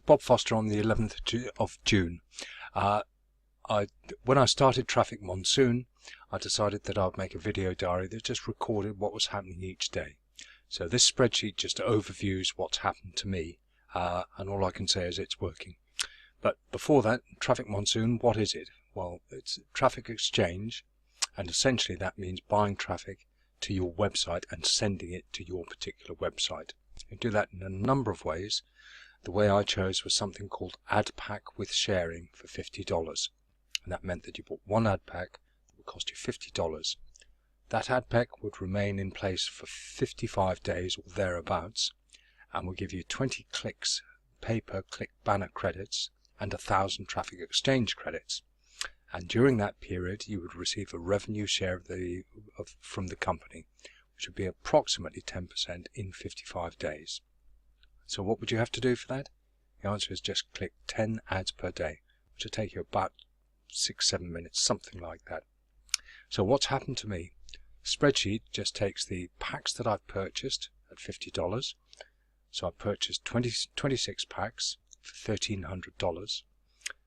Bob Foster on the 11th of June. When I started Traffic Monsoon, I decided that I would make a video diary that just recorded what was happening each day. So this spreadsheet just overviews what's happened to me, and all I can say is it's working. But before that, Traffic Monsoon, what is it? Well, it's traffic exchange, and essentially that means buying traffic to your website and sending it to your particular website. You do that in a number of ways. The way I chose was something called Adpack with sharing for $50, and that meant that you bought one Adpack that would cost you $50. That Adpack would remain in place for 55 days or thereabouts, and will give you 20 clicks, pay-per-click banner credits, and 1,000 traffic exchange credits. And during that period you would receive a revenue share from the company, which would be approximately 10% in 55 days. So what would you have to do for that? The answer is just click 10 ads per day, which will take you about 6-7 minutes, something like that. So what's happened to me? Spreadsheet just takes the packs that I've purchased at $50. So I purchased 26 packs for $1,300.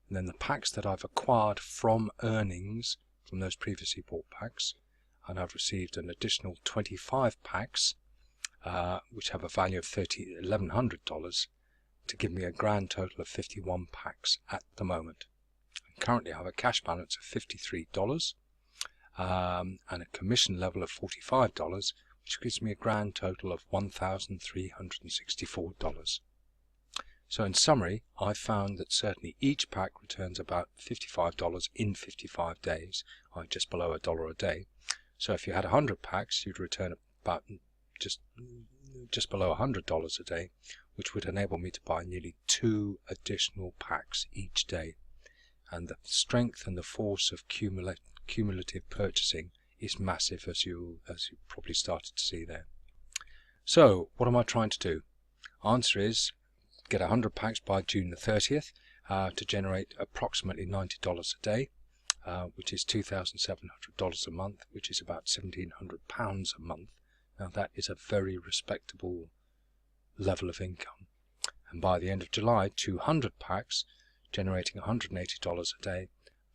And then the packs that I've acquired from earnings from those previously bought packs, and I've received an additional 25 packs which have a value of $1,100 to give me a grand total of 51 packs at the moment. And currently I have a cash balance of $53 and a commission level of $45, which gives me a grand total of $1,364. So in summary, I found that certainly each pack returns about $55 in 55 days, just below $1 a day. So if you had 100 packs, you'd return about just below $100 a day, which would enable me to buy nearly 2 additional packs each day. And the strength and the force of cumulative purchasing is massive, as you probably started to see there. So what am I trying to do? Answer is get 100 packs by June the 30th to generate approximately $90 a day, which is $2,700 a month, which is about £1,700 a month. Now that is a very respectable level of income. And by the end of July, 200 packs generating $180 a day,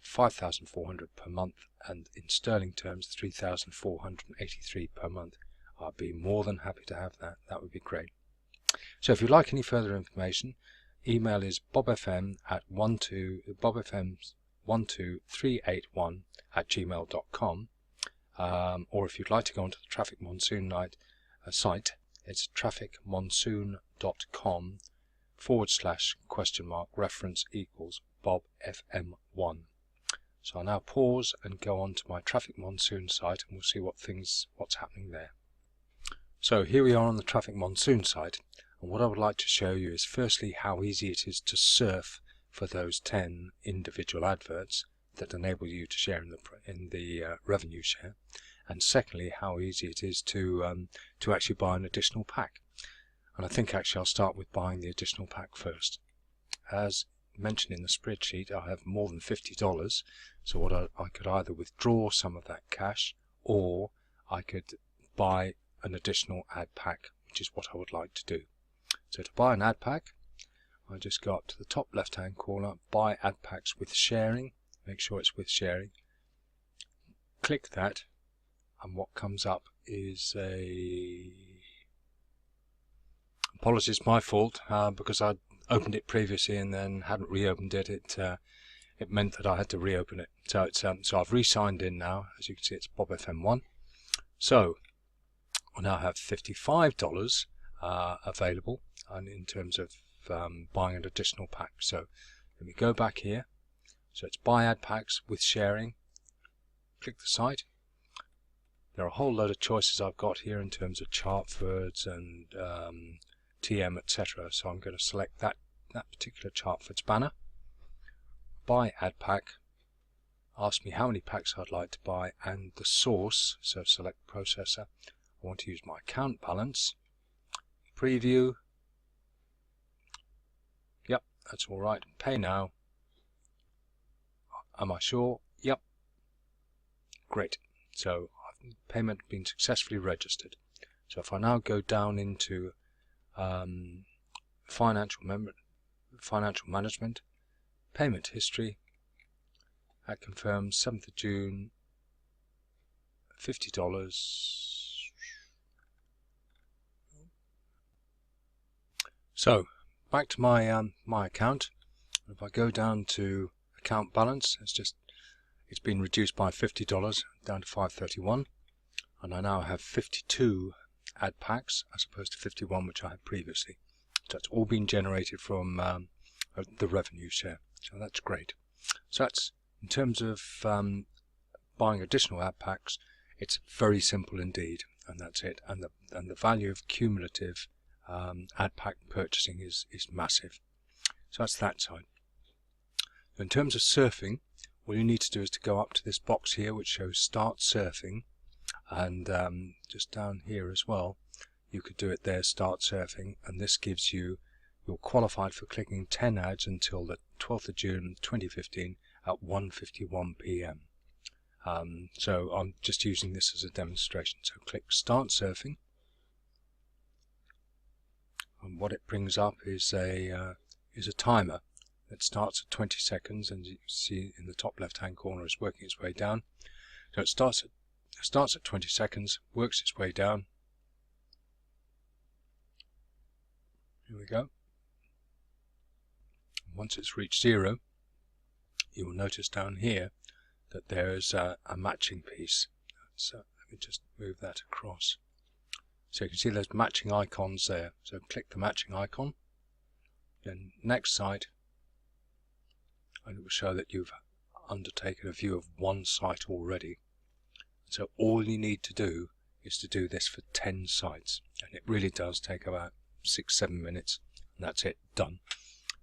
$5,400 per month, and in sterling terms $3,483 per month. I'd be more than happy to have that. That would be great. So if you'd like any further information, email is bobfm12381@gmail.com, or if you'd like to go onto the Traffic Monsoon site, it's trafficmonsoon.com/reference equals bobfm1. So I'll now pause and go on to my Traffic Monsoon site, and we'll see what's happening there. So here we are on the Traffic Monsoon site, and what I would like to show you is firstly how easy it is to surf for those 10 individual adverts that enable you to share in the revenue share, and secondly how easy it is to actually buy an additional pack. And I think actually I'll start with buying the additional pack first. As mentioned in the spreadsheet, I have more than $50, so what I could either withdraw some of that cash, or I could buy an additional ad pack, which is what I would like to do. So to buy an ad pack, I just go up to the top left hand corner, buy ad packs with sharing, make sure it's with sharing, click that, and what comes up is apologies, my fault, because I opened it previously and then hadn't reopened it. It meant that I had to reopen it. So so I've re-signed in now. As you can see, it's bobfm1. So I now have $55 available, and in terms of buying an additional pack. So let me go back here. So it's buy ad packs with sharing. Click the site. There are a whole load of choices I've got here in terms of Chartfords and TM, etc. So I'm going to select that particular Chartfords banner. Buy ad pack. Ask me how many packs I'd like to buy and the source. So select processor. I want to use my account balance. Preview. Yep, that's all right. Pay now. Am I sure? Yep. Great. So payment been successfully registered. So if I now go down into financial financial management, payment history. That confirms 7th of June, $50. So back to my my account. If I go down to account balance, it's been reduced by $50 down to $531, and I now have 52 Adpacks as opposed to 51 which I had previously. So it's all been generated from the revenue share, so that's great. So that's in terms of buying additional Adpacks. It's very simple indeed, and that's it. And the value of cumulative Adpack purchasing is massive. So that's that side. In terms of surfing, all you need to do is to go up to this box here which shows Start Surfing, and just down here as well you could do it there, Start Surfing, and this gives you, you're qualified for clicking 10 ads until the 12th of June 2015 at 1:51 p.m. So I'm just using this as a demonstration. So click Start Surfing, and what it brings up is a timer that starts at 20 seconds, and you see in the top left hand corner it's working its way down. So it starts at 20 seconds, works its way down. Here we go. Once it's reached 0, you will notice down here that there is a matching piece. So let me just move that across. So you can see there's matching icons there. So click the matching icon, then next site, and it will show that you've undertaken a view of one site already. So all you need to do is to do this for 10 sites, and it really does take about 6-7 minutes, and that's it, done.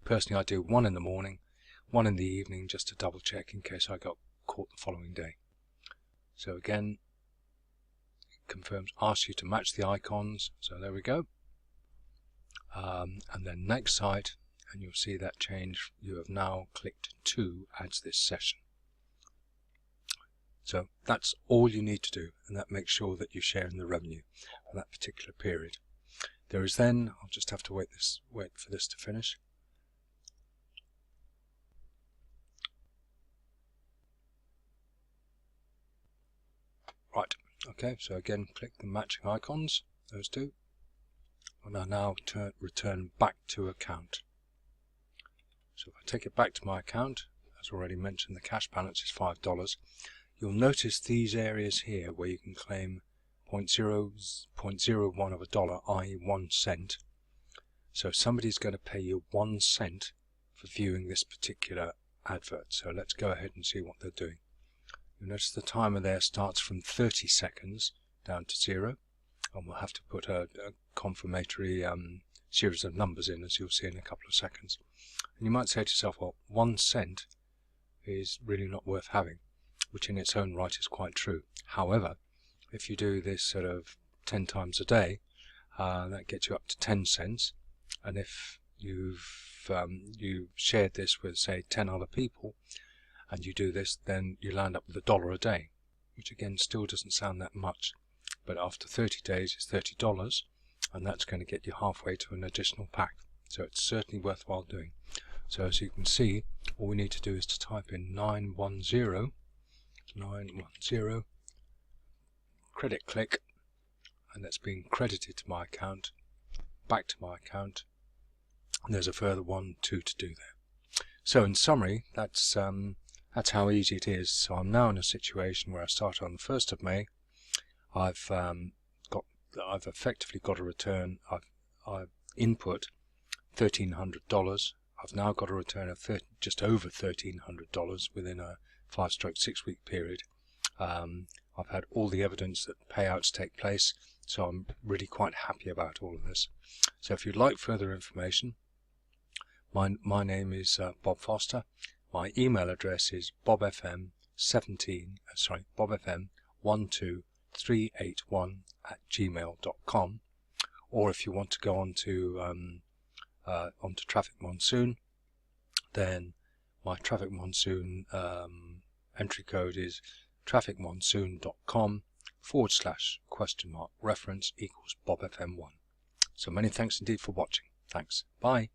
Personally, I do one in the morning, one in the evening, just to double check in case I got caught the following day. So again, it confirms, asks you to match the icons, so there we go. And then next site, and you'll see that change. You have now clicked 2 adds this session. So that's all you need to do, and that makes sure that you share in the revenue for that particular period. There is then, I'll just have to wait for this to finish. Right, okay, so again click the matching icons, those two, and I now return back to account. So if I take it back to my account, as already mentioned, the cash balance is $5. You'll notice these areas here where you can claim 0.01 of a dollar, i.e. 1 cent. So somebody's going to pay you 1 cent for viewing this particular advert. So let's go ahead and see what they're doing. You'll notice the timer there starts from 30 seconds down to 0, and we'll have to put a confirmatory series of numbers in, as you'll see in a couple of seconds. And you might say to yourself, well, 1 cent is really not worth having, which in its own right is quite true. However, if you do this sort of 10 times a day, that gets you up to 10 cents. And if you've shared this with, say, 10 other people, and you do this, then you land up with $1 a day, which again still doesn't sound that much. But after 30 days, it's $30, and that's going to get you halfway to an additional pack. So it's certainly worthwhile doing. So as you can see, all we need to do is to type in 910, credit click, and that's being credited to my account, back to my account, and there's a further 1, 2 to do there. So in summary, that's how easy it is. So I'm now in a situation where I started on the 1st of May. I've effectively got a return. I've input $1,300. I've now got a return of just over $1,300 within a 5-6 week period. I've had all the evidence that payouts take place, so I'm really quite happy about all of this. So if you'd like further information, my name is Bob Foster. My email address is bobfm12381@gmail.com, or if you want to go onto Traffic Monsoon, then my Traffic Monsoon entry code is trafficmonsoon.com/?reference =bobfm1. So many thanks indeed for watching. Thanks. Bye.